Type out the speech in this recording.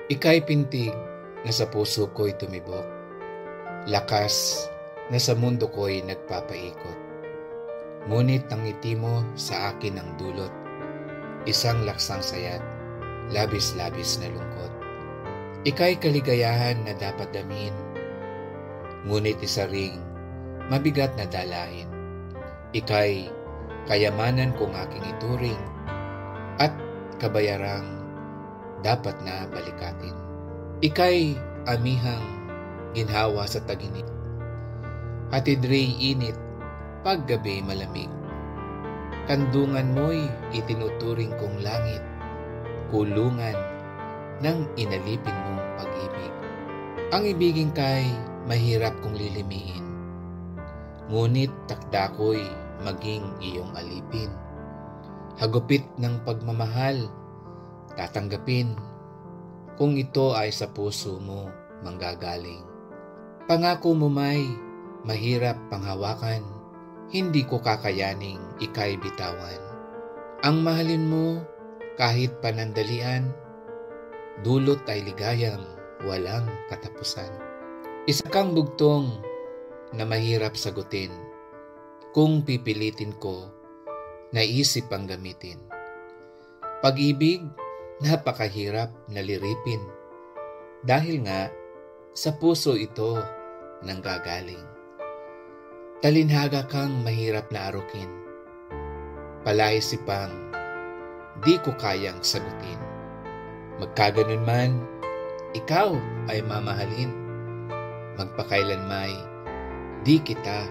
Ika'y pintig na sa puso ko'y tumibok, lakas na sa mundo ko'y nagpapaikot. Ngunit ang ngiti mo sa akin ang dulot, isang laksang sayat, labis-labis na lungkot. Ika'y kaligayahan na dapat damin, ngunit isa ring mabigat na dalahin. Ika'y kayamanan kong aking ituring at kabayarang dapat na balikatin. Ika'y amihang ginhawa sa taginit, hatid rey init pag gabi malamig. Kandungan mo'y itinuturing kong langit, kulungan ng inalipin mong pag-ibig. Ang ibigin ka'y mahirap kong lilimihin, ngunit takda ko'y maging iyong alipin. Hagupit ng pagmamahal, tatanggapin kung ito ay sa puso mo manggagaling. Pangako mo may mahirap panghawakan, hindi ko kakayaning ika'y bitawan. Ang mahalin mo kahit panandalian, dulot ay ligayang walang katapusan. Isa kang bugtong na mahirap sagutin, kung pipilitin ko, naisip ang gamitin. Pag-ibig, napakahirap na liripin, dahil nga sa puso ito nanggagaling. Talinhaga kang mahirap na arukin, palaisipang di ko kayang sagutin. Magkaganon man, ikaw ay mamahalin, magpakailanmay di kita